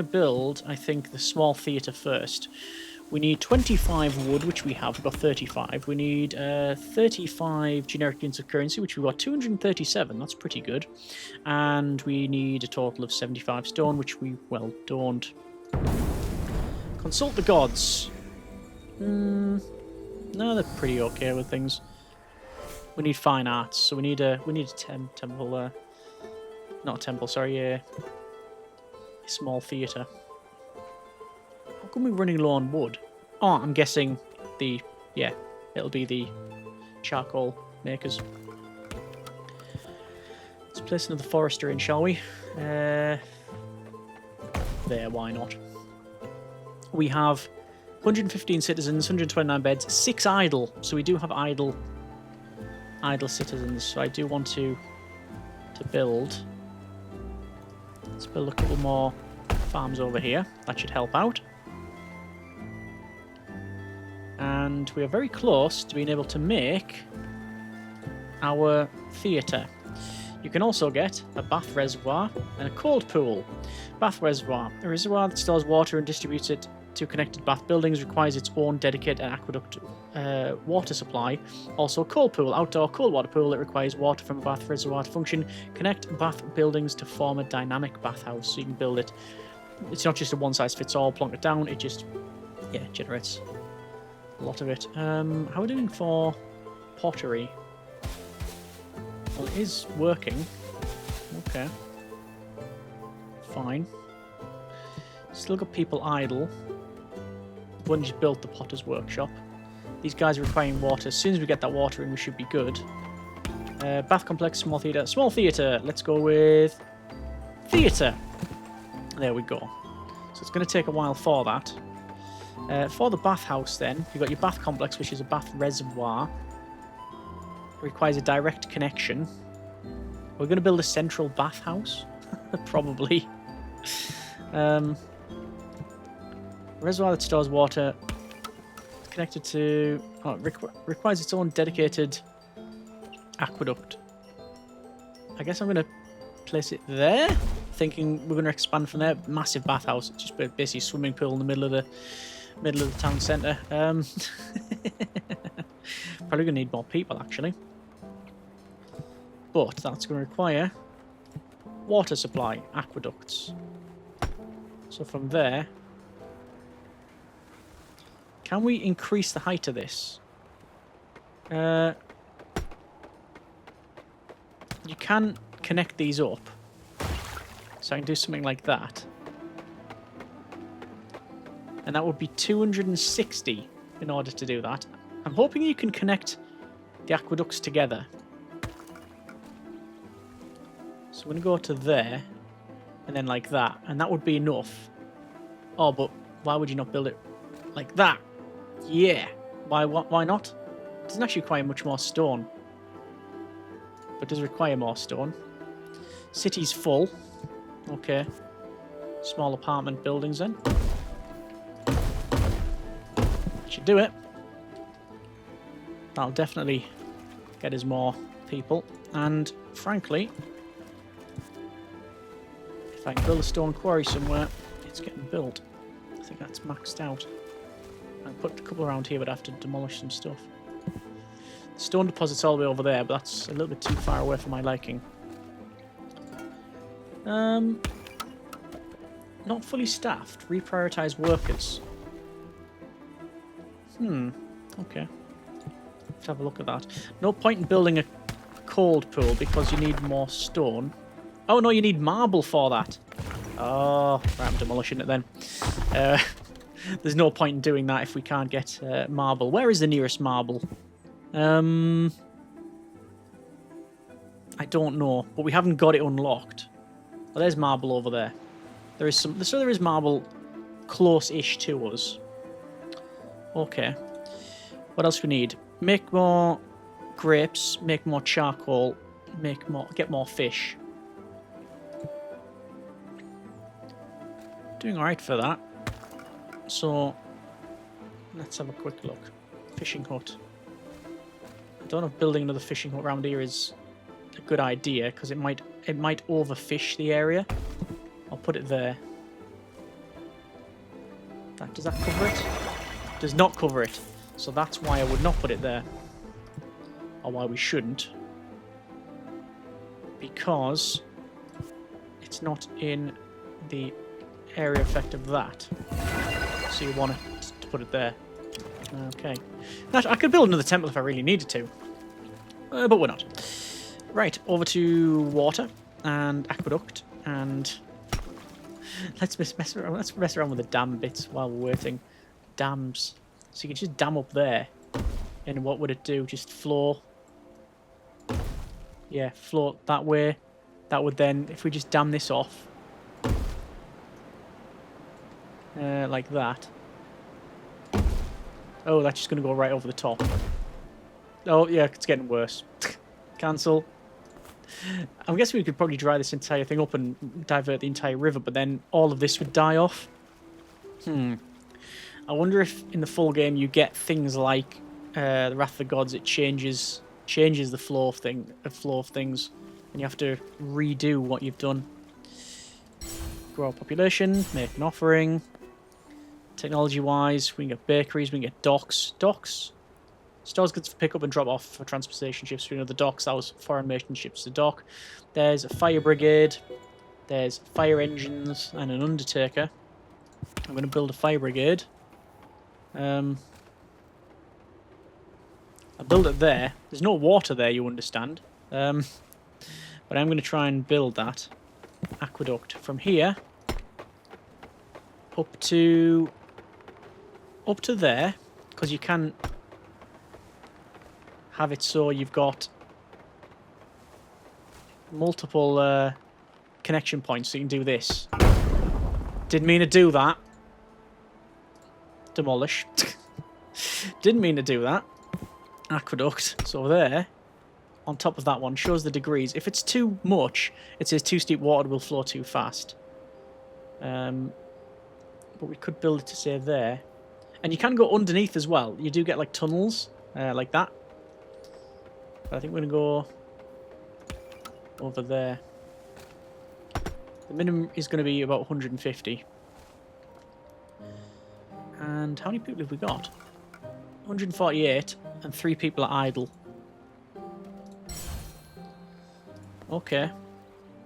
build, I think, the small theatre first. We need 25 wood, which we have. We've got 35. We need 35 generic units of currency, which we've got 237. That's pretty good. And we need a total of 75 stone, which we, well, don't. Consult the gods. No, they're pretty okay with things. We need fine arts, so we need a temple. Not a temple, sorry, a small theatre. How come we're running low on wood? Oh, I'm guessing it'll be the charcoal makers. Let's place another forester in, shall we? There, why not? We have 115 citizens, 129 beds, 6 idle. So we do have idle citizens. So I do want to build. Let's build a couple more farms over here. That should help out. And we are very close to being able to make our theatre. You can also get a bath reservoir and a cold pool. Bath reservoir. A reservoir that stores water and distributes it to connected bath buildings, requires its own dedicated aqueduct water supply. Also, cold pool. Outdoor cold water pool that requires water from a bath reservoir to function. Connect bath buildings to form a dynamic bathhouse. So you can build it. It's not just a one-size-fits-all, plonk it down. It just, generates a lot of it. How are we doing for pottery? Well, it is working. Okay. Fine. Still got people idle. One just built the potter's workshop. These guys are requiring water. As soon as we get that water in, we should be good. Bath complex, small theatre. Small theatre. Let's go with theatre. There we go. So it's going to take a while for that. For the bathhouse, then, you've got your bath complex, which is a bath reservoir. It requires a direct connection. We're going to build a central bathhouse? Probably. Reservoir that stores water. Connected to... Oh, it requires its own dedicated aqueduct. I guess I'm going to place it there. Thinking we're going to expand from there. Massive bathhouse. It's just basically a swimming pool in the middle of the town centre. Probably going to need more people, actually. But that's going to require water supply, aqueducts. So from there, can we increase the height of this? You can connect these up. So I can do something like that. And that would be 260 in order to do that. I'm hoping you can connect the aqueducts together. So we're going to go to there, and then like that, and that would be enough. Oh, but why would you not build it like that? Yeah. Why not? It doesn't actually require much more stone. But does require more stone. City's full. Okay. Small apartment buildings then. Should do it. That'll definitely get us more people. And frankly, if I can build a stone quarry somewhere, it's getting built. I think that's maxed out. I'll put a couple around here, but I have to demolish some stuff. The stone deposit's all the way over there, but that's a little bit too far away for my liking. Not fully staffed. Reprioritize workers. Okay. Let's have a look at that. No point in building a cold pool because you need more stone. Oh no, you need marble for that. Oh, right, I'm demolishing it then. There's no point in doing that if we can't get marble. Where is the nearest marble? I don't know, but we haven't got it unlocked. Well, there's marble over there. There is some. So there is marble close-ish to us. Okay. What else we need? Make more grapes. Make more charcoal. Get more fish. Doing all right for that. So let's have a quick look. Fishing hut. I don't know if building another fishing hut around here is a good idea because it might overfish the area. I'll put it there. Does that cover it? Does not cover it. So that's why I would not put it there. Or why we shouldn't. Because it's not in the area effect of that. So you want to put it there. Okay. I could build another temple if I really needed to. But we're not. Right, over to water and aqueduct. And let's mess around with the dam bits while we're waiting. Dams. So you can just dam up there. And what would it do? Just flow. Yeah, flow that way. That would then, if we just dam this off. Like that. Oh, that's just going to go right over the top. Oh, yeah, it's getting worse. Cancel. I'm guessing we could probably dry this entire thing up and divert the entire river, but then all of this would die off. I wonder if in the full game you get things like the Wrath of the Gods. It changes the flow of things, and you have to redo what you've done. Grow population, make an offering. Technology-wise, we can get bakeries, we can get docks. Docks. Stores goods for pick up and drop off for transportation ships. We know the docks, that was foreign merchant ships to dock. There's a fire brigade. There's fire engines and an undertaker. I'm going to build a fire brigade. I'll build it there. There's no water there, you understand. But I'm going to try and build that aqueduct from here up to there, because you can have it so you've got multiple connection points, so you can do this. Didn't mean to do that. Demolish. Didn't mean to do that. Aqueduct. So there, on top of that one, shows the degrees. If it's too much, it says too steep water will flow too fast. But we could build it to say there. And you can go underneath as well. You do get like tunnels, like that. But I think we're going to go over there. The minimum is going to be about 150. And how many people have we got? 148, and 3 people are idle. Okay.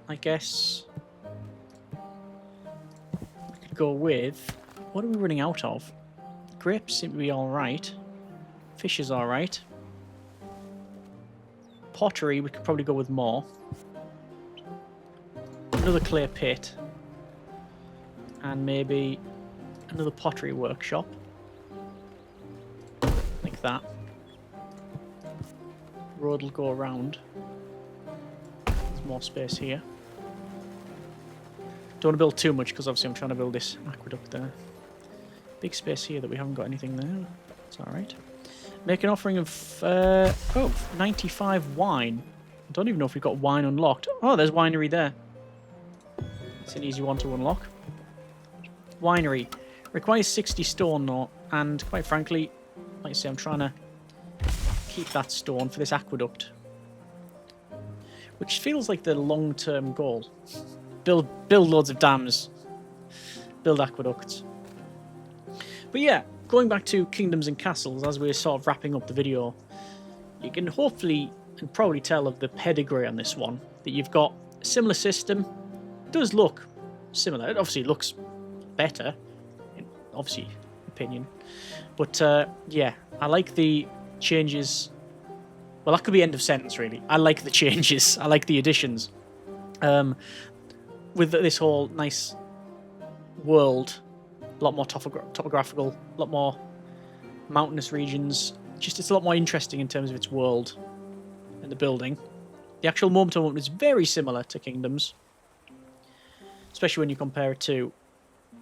I guess we could go with... What are we running out of? Grapes seem to be alright. Fish is alright. Pottery, we could probably go with more. Another clay pit. And maybe another pottery workshop. Like that. road will go around. There's more space here. Don't want to build too much because obviously I'm trying to build this aqueduct there. Big space here that we haven't got anything there. It's alright. Make an offering of 95 wine. I don't even know if we've got wine unlocked. Oh, there's winery there. It's an easy one to unlock. Winery. Requires 60 stone though, and quite frankly, like I say, I'm trying to keep that stone for this aqueduct. Which feels like the long-term goal. Build loads of dams. Build aqueducts. But yeah, going back to kingdoms and castles, as we're sort of wrapping up the video, you can hopefully and probably tell of the pedigree on this one, that you've got a similar system. It does look similar. It obviously looks better, in obviously opinion. But yeah, I like the changes. Well, that could be end of sentence, really. I like the changes. I like the additions. With this whole nice world, a lot more topographical, a lot more mountainous regions. Just it's a lot more interesting in terms of its world and the building. The actual moment is very similar to Kingdoms, especially when you compare it to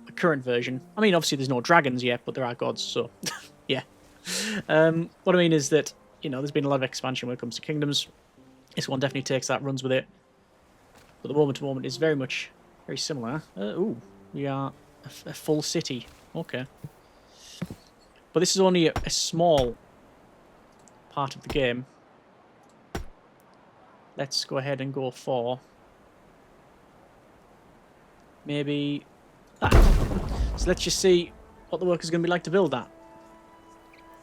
the current version. I mean, obviously there's no dragons yet, but there are gods, so yeah. What I mean is that, you know, there's been a lot of expansion when it comes to Kingdoms. This one definitely takes that, runs with it. But the moment is very similar. Ooh, we are a full city. Okay. But this is only a small part of the game. Let's go ahead and go for maybe that. So let's just see what the work is going to be like to build that.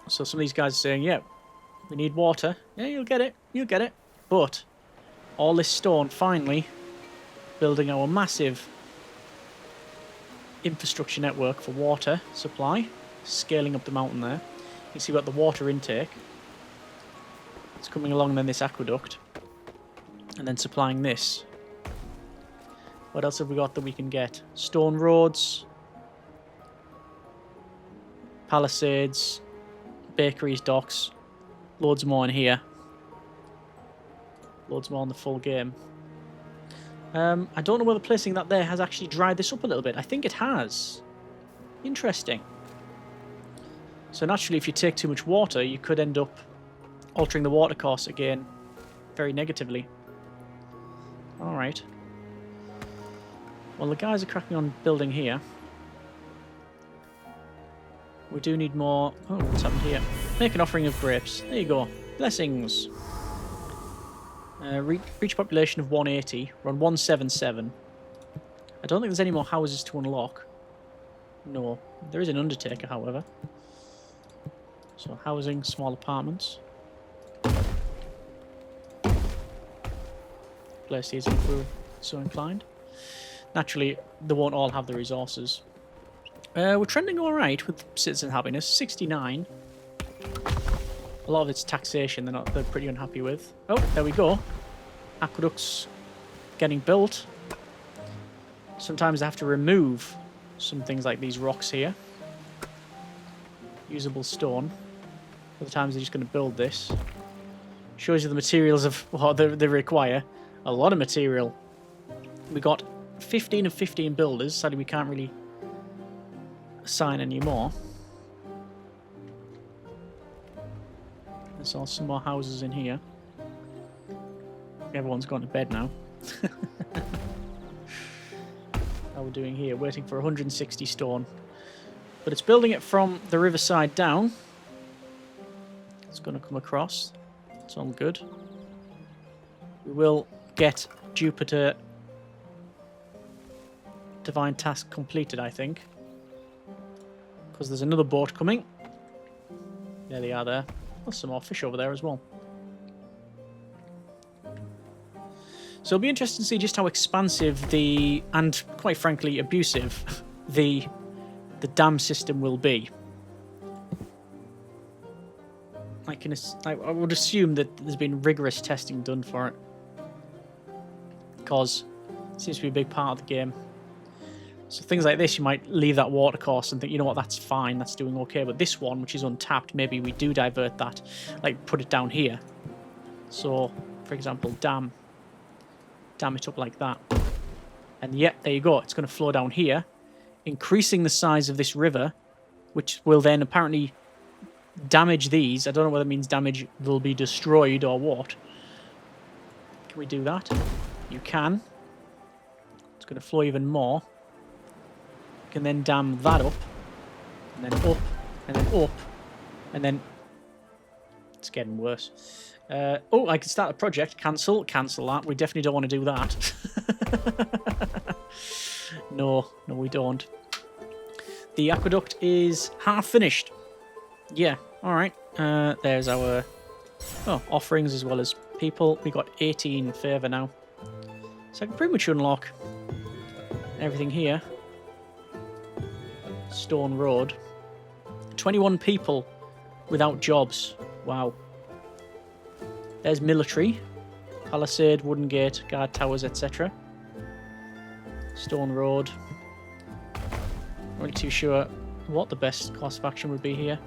So some of these guys are saying, yeah, we need water. Yeah, you'll get it. You'll get it. But all this stone, finally, building our massive infrastructure network for water supply, scaling up the mountain there. You can see we've got the water intake. It's coming along then this aqueduct. And then supplying this. What else have we got that we can get? Stone roads. Palisades. Bakeries, docks. Loads more in here. Loads more in the full game. I don't know whether placing that there has actually dried this up a little bit. I think it has. Interesting. So naturally, if you take too much water, you could end up altering the water course again very negatively. Alright. Well, the guys are cracking on building here. We do need more... Oh, what's happened here? Make an offering of grapes. There you go. Blessings. Reach population of 180. We're on 177. I don't think there's any more houses to unlock. No. There is an undertaker, however. So, housing, small apartments. Place these if we're so inclined. Naturally, they won't all have the resources. We're trending alright with citizen happiness. 69. A lot of it's taxation they're pretty unhappy with. Oh, there we go. Aqueducts getting built. Sometimes I have to remove some things like these rocks here. Usable stone. Other times they're just going to build this. Shows you the materials of what they require. A lot of material. We got 15 of 15 builders. Sadly, we can't really assign any more. There's also some more houses in here. Everyone's gone to bed now. How we're doing here, waiting for 160 stone. But it's building it from the riverside down. It's going to come across. It's all good. We will get Jupiter Divine Task completed, I think. Because there's another boat coming. There they are there. There's some more fish over there as well. So it'll be interesting to see just how expansive and quite frankly abusive the dam system will be. I would assume that there's been rigorous testing done for it. Because it seems to be a big part of the game. So things like this, you might leave that water course and think, you know what, that's fine, that's doing okay. But this one, which is untapped, maybe we do divert that, like put it down here. So, for example, dam it up like that. And yeah, there you go. It's going to flow down here, increasing the size of this river, which will then apparently damage these. I don't know whether it means damage will be destroyed or what. Can we do that? You can. It's going to flow even more. You can then dam that up, and then up, and then up, and then it's getting worse. Oh, I can start a project. Cancel that. We definitely don't want to do that. No, we don't. The aqueduct is half finished. Yeah, alright. There's our offerings as well as people. We got 18 favour now. So I can pretty much unlock everything here. Stone Road. 21 people without jobs. Wow. There's military. Palisade, wooden gate, guard towers, etc. Stone Road. Not really too sure what the best course of action would be here.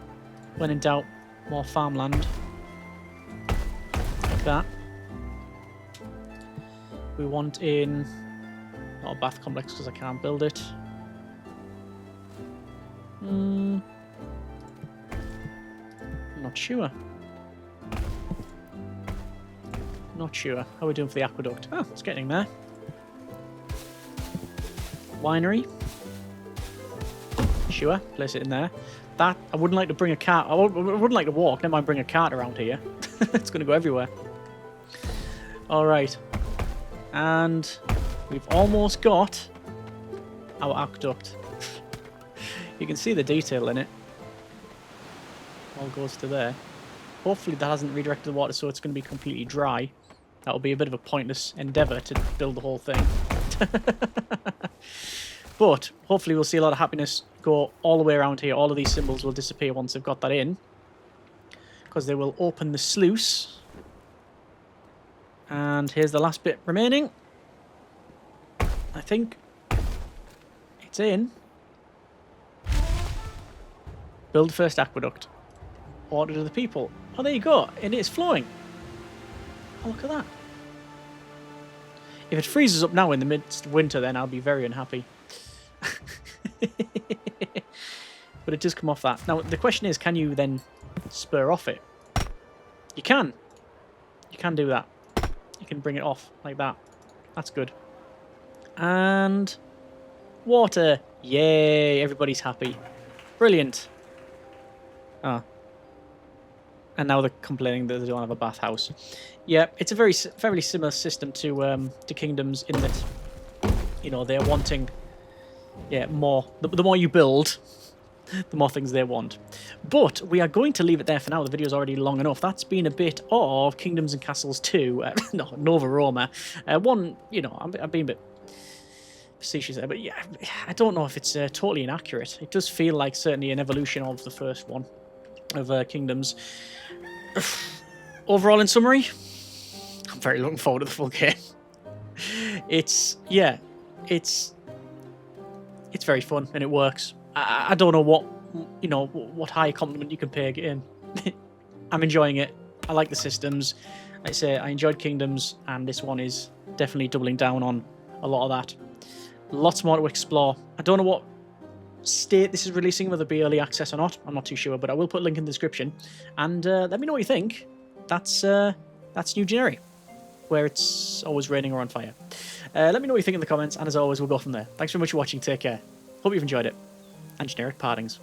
When in doubt, more farmland. Like that. We want in... not a bath complex because I can't build it. I'm not sure. Not sure. How are we doing for the aqueduct? Oh, it's getting there. Winery. Sure, place it in there. That, I wouldn't like to bring a cart. I wouldn't like to walk. Never mind bring a cart around here. It's going to go everywhere. Alright. And we've almost got our aqueduct. You can see the detail in it. All goes to there. Hopefully that hasn't redirected the water so it's going to be completely dry. That will be a bit of a pointless endeavour to build the whole thing. But hopefully we'll see a lot of happiness go all the way around here. All of these symbols will disappear once they've got that in. Because they will open the sluice. And here's the last bit remaining. I think it's in. Build first aqueduct. Order to the people. Oh, there you go. And it's flowing. Oh, look at that. If it freezes up now in the midst of winter, then I'll be very unhappy. But it does come off that. Now, the question is, can you then spur off it? You can. You can do that. You can bring it off like that. That's good. And water. Yay, everybody's happy. Brilliant. Ah. And now they're complaining that they don't have a bathhouse. Yeah, it's a very similar system to Kingdoms in that, you know, they're wanting, yeah, more. The more you build, the more things they want. But we are going to leave it there for now. The video's already long enough. That's been a bit of Kingdoms and Castles 2. No, Nova Roma. One, you know, I've been a bit facetious there, but yeah, I don't know if it's totally inaccurate. It does feel like certainly an evolution of the first one of Kingdoms. Overall, in summary, I'm very looking forward to the full game. It's very fun and it works. I don't know what high compliment you can pay a game. I'm enjoying it. I like the systems. Like I say, I enjoyed Kingdoms, and this one is definitely doubling down on a lot of that. Lots more to explore. I don't know what state this is releasing, whether it be early access or not. I'm not too sure, but I will put a link in the description. And let me know what you think. That's New Generic, where it's always raining or on fire. Let me know what you think in the comments, and as always, we'll go from there. Thanks very much for watching. Take care. Hope you've enjoyed it. And generic partings.